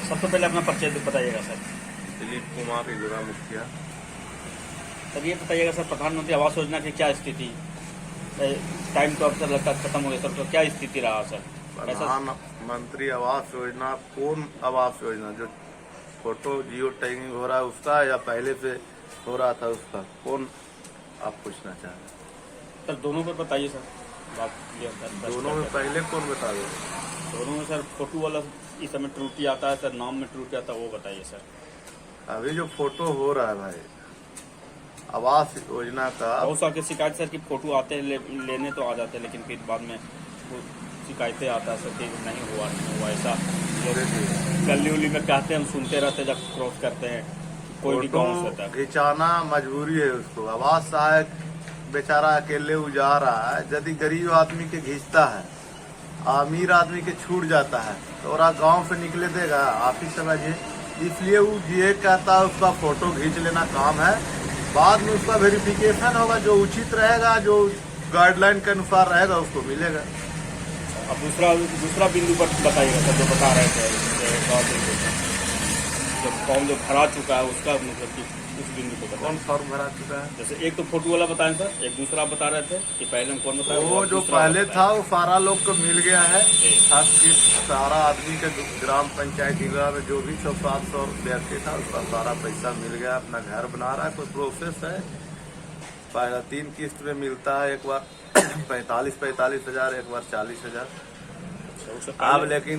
सबसे पहले अपना परिचय बताइएगा सर। दिलीप कुमार इगरा मुखिया। सर ये बताइएगा सर, प्रधानमंत्री आवास योजना की क्या स्थिति, टाइम तो अब सर लगता है खत्म हो गया सर, तो क्या स्थिति रहा सर? प्रधानमंत्री आवास योजना कौन आवास योजना? जो फोटो जियो टैगिंग हो रहा है उसका, या पहले से हो रहा था उसका? कौन आप पूछना चाह रहे हैं? सर दोनों पर बताइए सर, बात क्लियर सर। दोनों में पहले कौन बता दो? दोनों में सर फोटो वाला इस समय त्रुटि आता है सर, नाम में त्रुटि आता है, वो बताइए सर। अभी जो फोटो हो रहा है भाई आवास योजना का, बहुत सारी शिकायत सर की फोटो आते हैं लेने तो आ जाते हैं, लेकिन फिर बाद में वो शिकायतें आता है सर कि नहीं हुआ ऐसा। गली उली में कहते हैं, हम सुनते रहते हैं जब क्रॉस करते हैं, कोई भी गाँव से तक खिंचाना मजबूरी है उसको। आवास सहायक बेचारा अकेले जा रहा है, यदि गरीब आदमी के घिंचता है, अमीर आदमी के छूट जाता है, तो और गांव से निकले देगा? आप ही समझिए। इसलिए वो ये कहता है उसका फोटो खींच लेना काम है, बाद में उसका वेरिफिकेशन होगा, जो उचित रहेगा, जो गाइडलाइन के अनुसार रहेगा उसको मिलेगा। अब दूसरा बिंदु पर बताइएगा सर, जो बता रहे थे जो फॉर्म जो भरा चुका है उसका मतलब कि उस बिंदु को कौन फॉर्म भरा चुका है? जैसे एक तो फोटो वाला बताएं सर, एक दूसरा बता रहे थे कि पहले हम कौन बताया? वो जो पहले था वो सारा लोग को मिल गया है, खास कर सारा आदमी के ग्राम पंचायत में जो भी 700 व्यक्ति था उसका सारा पैसा मिल गया, अपना घर बना रहा है। कोई प्रोसेस है, पहला 3 किस्त में मिलता है, एक बार 45 हजार, एक बार 40 हजार। अब लेकिन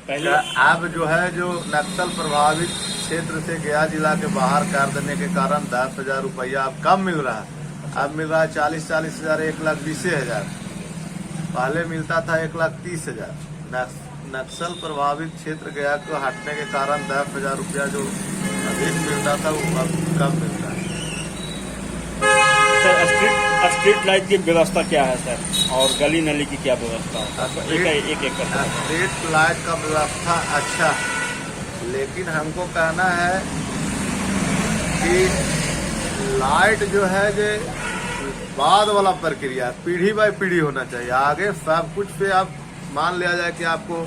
अब जो है जो नक्सल प्रभावित क्षेत्र से गया जिला के बाहर कर देने के कारण 10,000 रुपया अब कम मिल रहा है। अब मिल रहा है 40 हजार, 1,20,000। पहले मिलता था 1,30,000। नक्सल प्रभावित क्षेत्र गया को हटने के कारण 10,000 रुपया जो अधिक मिलता था वो अब कम मिलता है। सर स्ट्रीट लाइट की व्यवस्था क्या है सर, और गली नली की क्या व्यवस्था है? स्ट्रीट लाइट का व्यवस्था अच्छा, लेकिन हमको कहना है कि लाइट जो है जो बाद वाला प्रक्रिया पीढ़ी बाय पीढ़ी होना चाहिए। आगे सब कुछ पे आप मान लिया जाए कि आपको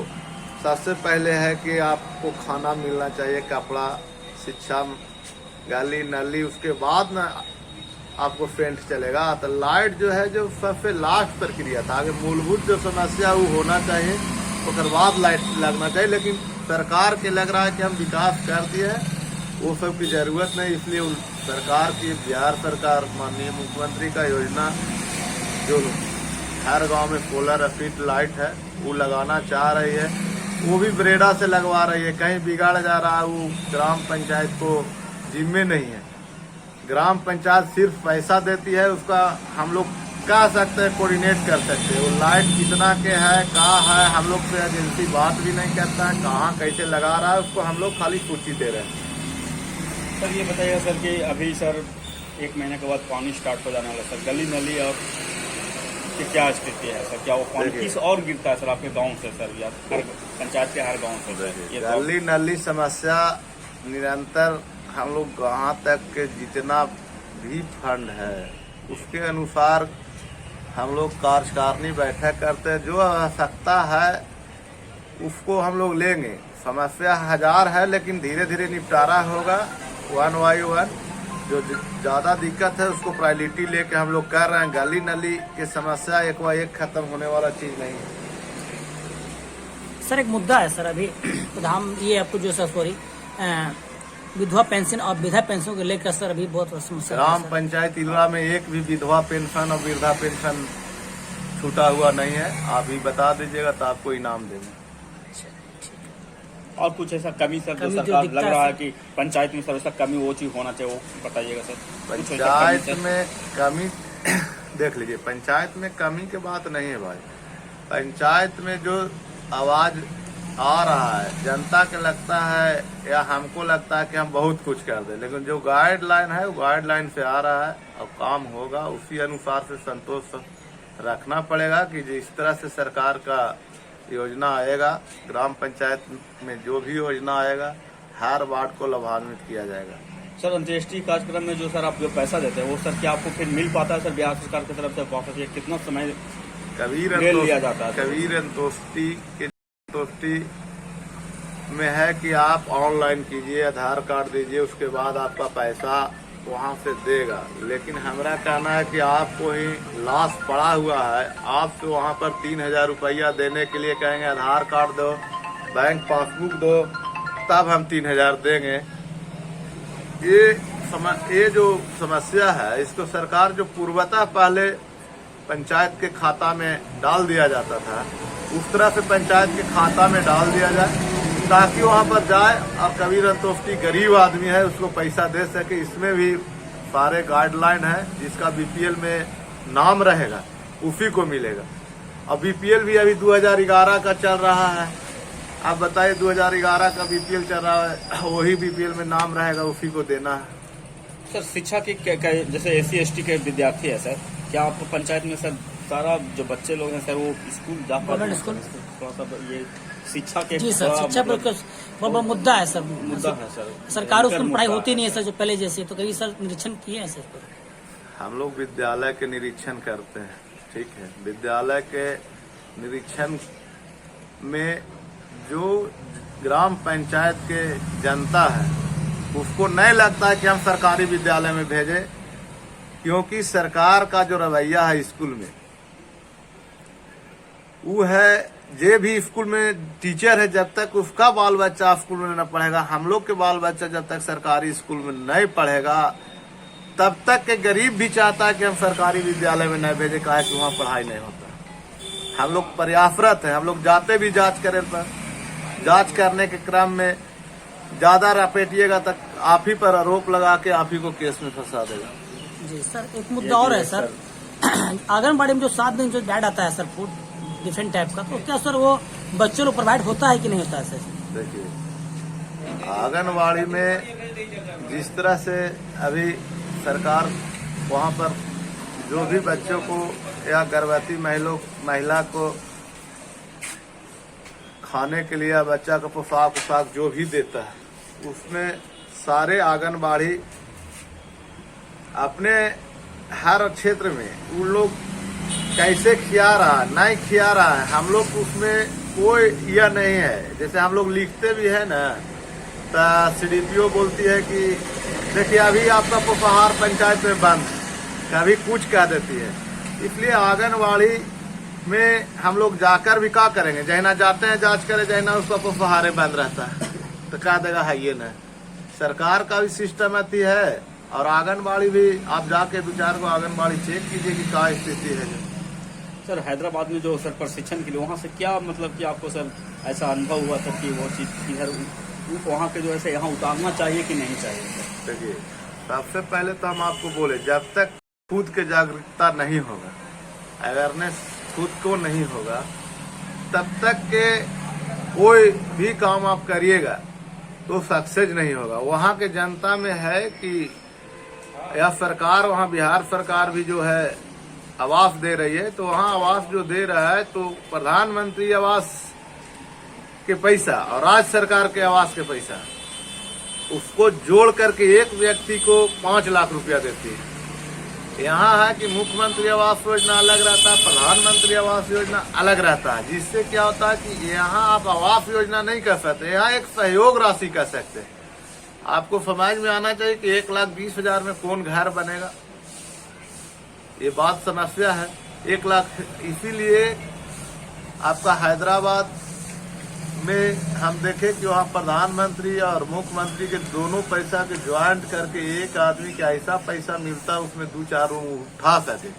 सबसे पहले है कि आपको खाना मिलना चाहिए, कपड़ा, शिक्षा, गली नली, उसके बाद ना आपको पेंट चलेगा। तो लाइट जो है जो सबसे लास्ट प्रक्रिया था, आगे मूलभूत जो समस्या वो होना चाहिए, उसके बाद लाइट लगना चाहिए। लेकिन सरकार के लग रहा है कि हम विकास कर दिए हैं, वो सब की जरूरत नहीं। इसलिए सरकार की, बिहार सरकार माननीय मुख्यमंत्री का योजना जो हर गांव में सोलर स्ट्रीट लाइट है वो लगाना चाह रही है, वो भी ब्रेडा से लगवा रही है। कहीं बिगाड़ जा रहा है वो ग्राम पंचायत को जिम्मे नहीं है। ग्राम पंचायत सिर्फ पैसा देती है, उसका हम लोग कह सकते हैं, कोऑर्डिनेट कर सकते हैं। वो लाइट कितना के है, कहाँ है, हम लोग से एजेंसी बात भी नहीं करता है, कहाँ कैसे लगा रहा है, उसको हम लोग खाली सूची दे रहे हैं। सर ये बताइएगा सर कि अभी सर 1 महीने के बाद पानी स्टार्ट हो जाने वाला सर, गली नली और की क्या स्थिति है सर? क्या वो पानी किस और गिरता है सर आपके गाँव से सर, या हर पंचायत के हर गाँव से? गली नली समस्या निरंतर हम लोग वहाँ तक के जितना भी फंड है उसके अनुसार हम लोग कार्यकारिणी बैठक करते हैं। जो आवश्यकता है उसको हम लोग लेंगे। समस्या 1000 है, लेकिन धीरे धीरे निपटारा होगा 1 by 1। जो ज़्यादा दिक्कत है उसको प्रायोरिटी लेके हम लोग कर रहे हैं। गली नली की समस्या 1 by 1 खत्म होने वाला चीज़ नहीं है। सर एक मुद्दा है सर, अभी हम ये आपको जो सर सॉरी विधवा पेंशन और वृद्धा पेंशन को लेकर सर अभी बहुत समस्या। ग्राम पंचायत इलवा में एक भी विधवा पेंशन और वृद्धा पेंशन छूटा हुआ नहीं है। आप ही बता दीजिएगा तो आपको इनाम देंगे। और कुछ ऐसा कमी सर जो सरकार लग रहा है कि पंचायत में सर ऐसा कमी वो चीज होना चाहिए, वो बताइएगा सर। पंचायत में कमी देख लीजिए, पंचायत में कमी की बात नहीं है भाई। पंचायत में जो आवाज आ रहा है, जनता के लगता है या हमको लगता है कि हम बहुत कुछ कर दें, लेकिन जो गाइडलाइन है वो गाइडलाइन से आ रहा है और काम होगा। उसी अनुसार से संतोष रखना पड़ेगा कि जिस तरह से सरकार का योजना आएगा, ग्राम पंचायत में जो भी योजना आएगा हर वार्ड को लाभान्वित किया जाएगा। सर अंत्येष्टि कार्यक्रम में जो सर आप जो पैसा देते हैं वो सर क्या आपको फिर मिल पाता है सर बिहार सरकार की तरफ से वापस? ये कितना समय कबीर लिया जाता है? कबीर अंत्येष्टि में है कि आप ऑनलाइन कीजिए, आधार कार्ड दीजिए, उसके बाद आपका पैसा वहाँ से देगा। लेकिन हमारा कहना है कि आपको ही लॉस पड़ा हुआ है, आपसे वहाँ पर 3,000 रुपया देने के लिए कहेंगे आधार कार्ड दो, बैंक पासबुक दो, तब हम 3,000 देंगे। ये जो समस्या है, इसको सरकार जो पूर्वतः पहले पंचायत के खाता में डाल दिया जाता था, उस तरह से पंचायत के खाता में डाल दिया जाए, ताकि वहाँ पर जाए और कबीर अंतोष्टी गरीब आदमी है उसको पैसा दे सके। इसमें भी सारे गाइडलाइन है, जिसका बीपीएल में नाम रहेगा उसी को मिलेगा। और बीपीएल भी अभी 2011 का चल रहा है। आप बताइए, 2011 का बीपीएल चल रहा है, वही बीपीएल में नाम रहेगा, उसी को देना है। सर शिक्षा के जैसे SC ST के विद्यार्थी है सर, क्या आप पंचायत में सर सारा जो बच्चे लोग हैं सर वो स्कूल जा पाते हैं? स्कूल थोड़ा सा ये शिक्षा के जी सर, शिक्षा पर बहुत बड़ा मुद्दा है सर। मुद्दा है सर, सरकार उसमें पढ़ाई होती नहीं है सर, जो पहले जैसे। तो कभी सर निरीक्षण किए हैं सर? हम लोग विद्यालय के निरीक्षण करते हैं, ठीक है। विद्यालय के निरीक्षण में जो ग्राम पंचायत के जनता है, उसको नहीं लगता है कि हम सरकारी विद्यालय में भेजें, क्योंकि सरकार का जो रवैया है स्कूल में, वो है जे भी स्कूल में टीचर है, जब तक उसका बाल बच्चा स्कूल में न पढ़ेगा, हम लोग के बाल बच्चा जब तक सरकारी स्कूल में नहीं पढ़ेगा, तब तक के गरीब भी चाहता है कि हम सरकारी विद्यालय में न भेजे, काहे कि वहाँ पढ़ाई नहीं होता। हम लोग प्रयासरत है, हम लोग जाते भी जांच करे, पर जांच करने के क्रम में ज्यादा रपेटिएगा तक आप ही पर आरोप लगा के आप ही को केस में फंसा देगा। जी सर, एक मुद्दा और है सर, आंगनबाड़ी में जो 7 दिन जो डाइट आता है सर, फूड डिफरेंट टाइप का, तो क्या सर वो बच्चों को प्रोवाइड होता है कि नहीं होता है सर? देखिए, आंगनबाड़ी में जिस तरह से अभी सरकार वहाँ पर जो भी बच्चों को या गर्भवती महिला को खाने के लिए, बच्चा का पोशाक जो भी देता है, उसमें सारे आंगनबाड़ी अपने हर क्षेत्र में उन लोग कैसे खिया रहा है, नहीं खिया रहा है, हम लोग उसमें कोई यह नहीं है। जैसे हम लोग लिखते भी है ना, तो CDPO बोलती है कि देखिए अभी आपका पोषाहार पंचायत में बंद, कभी कुछ कह देती है। इसलिए आंगनबाड़ी में हम लोग जाकर भी क्या करेंगे, जहना जाते हैं जांच करे, जहना उसका पोषाहार बंद रहता है, तो क्या देगा है ये ना। सरकार का भी सिस्टम अति है, और आंगनबाड़ी भी आप जाके 2-4 को आंगनबाड़ी चेक कीजिए कि क्या स्थिति है। सर हैदराबाद में जो सर प्रशिक्षण के लिए वहाँ से क्या मतलब कि आपको सर ऐसा अनुभव हुआ सर कि वो चीज़ इधर वहाँ के जो है यहाँ उतारना चाहिए कि नहीं चाहिए? देखिए, सबसे पहले तो हम आपको बोले, जब तक खुद के जागरूकता नहीं होगा, अवेयरनेस खुद को नहीं होगा, तब तक के कोई भी काम आप करिएगा तो सक्सेस नहीं होगा। वहाँ के जनता में है कि यह सरकार, वहाँ बिहार सरकार भी जो है आवास दे रही है, तो वहाँ आवास जो दे रहा है, तो प्रधानमंत्री आवास के पैसा और राज्य सरकार के आवास के पैसा, उसको जोड़ करके एक व्यक्ति को 5 लाख रुपया देती है। यहाँ है कि मुख्यमंत्री आवास योजना अलग रहता है, प्रधानमंत्री आवास योजना अलग रहता है, जिससे क्या होता है कि यहाँ आप आवास योजना नहीं कर सकते, यहाँ एक सहयोग राशि कर सकते हैं। आपको समझ में आना चाहिए कि 1,20,000 में कौन घर बनेगा, ये बात समस्या है। 1 लाख, इसीलिए आपका हैदराबाद में हम देखें कि वहाँ प्रधानमंत्री और मुख्यमंत्री के दोनों पैसा के ज्वाइंट करके एक आदमी का ऐसा पैसा मिलता है, उसमें 2-4 रूम उठा सके।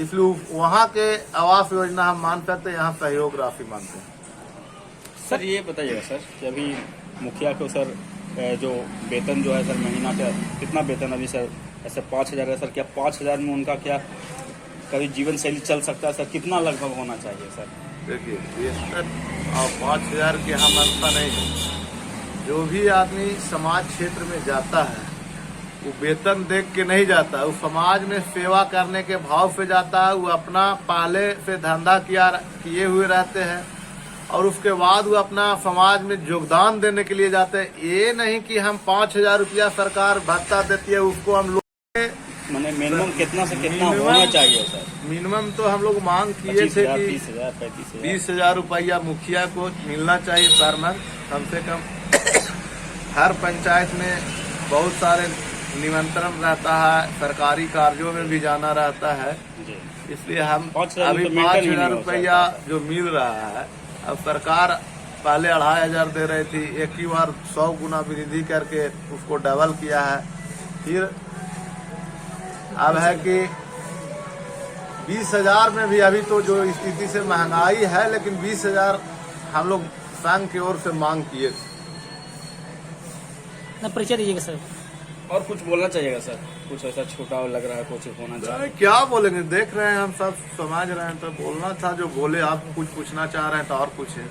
इसलिए वहाँ के आवास योजना हम मान सकते हैं, यहाँ सहयोग राशि मानते हैं। सर ये बताइएगा सर कि अभी मुखिया को सर जो वेतन जो है सर महीना का कितना वेतन अभी सर ऐसे 5,000 है सर, क्या 5,000 में उनका क्या कभी जीवन शैली चल सकता है सर? कितना लगभग होना चाहिए सर? देखिए, वेतन और 5,000 की हम अंतर नहीं है। जो भी आदमी समाज क्षेत्र में जाता है, वो वेतन देख के नहीं जाता, वो समाज में सेवा करने के भाव से जाता है। वो अपना पहले से धंधा किए हुए रहते हैं, और उसके बाद वो अपना समाज में योगदान देने के लिए जाते हैं। ये नहीं कि हम 5,000 रुपया सरकार भत्ता देती है, उसको हम लोग मैंने मिनिमम कितना से कितना होना चाहिए सर? मिनिमम तो हम लोग मांग किए थे कि 30,000, 35,000 20,000 रुपया मुखिया को मिलना चाहिए पर मंथ कम से कम। हर पंचायत में बहुत सारे निमंत्रण रहता है, सरकारी कार्यों में भी जाना रहता है, जी। इसलिए हम 5,000 अभी तो मेंटेन ही 5,000 नहीं हो रुपया जो मिल रहा है, अब सरकार पहले 2,500 दे रही थी, एक ही बार 100 गुना वृद्धि करके उसको डबल किया है। फिर अब है कि 20,000 में भी अभी तो जो स्थिति से महंगाई है, लेकिन 20,000 हम लोग संघ की ओर से मांग किए थे। ना परिचय दीजिएगा सर। और कुछ बोलना चाहिएगा सर? कुछ ऐसा छोटा लग रहा है, कुछ होना चाहिए? क्या बोलेंगे, देख रहे हैं हम सब, समझ रहे हैं, तो बोलना था जो बोले। आप कुछ पूछना चाह रहे हैं तो और पूछे।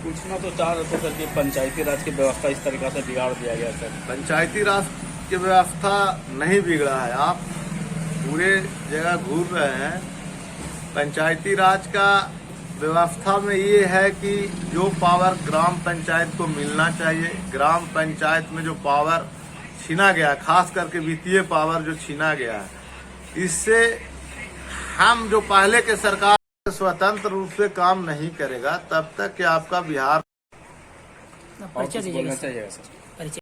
पूछना तो चाह रहे थे सर कि पंचायती राज की व्यवस्था इस तरीके से बिगाड़ दिया गया सर। पंचायती राज की व्यवस्था नहीं बिगड़ा है, आप पूरे जगह घूम रहे हैं। पंचायती राज का व्यवस्था में ये है कि जो पावर ग्राम पंचायत को मिलना चाहिए, ग्राम पंचायत में जो पावर छीना गया, खास करके वित्तीय पावर जो छीना गया है, इससे हम जो पहले के सरकार स्वतंत्र रूप से काम नहीं करेगा तब तक कि आपका बिहार ना और परिचय कुछ दीजिएगा बोलना सर। चाहिएगा सर? परिचय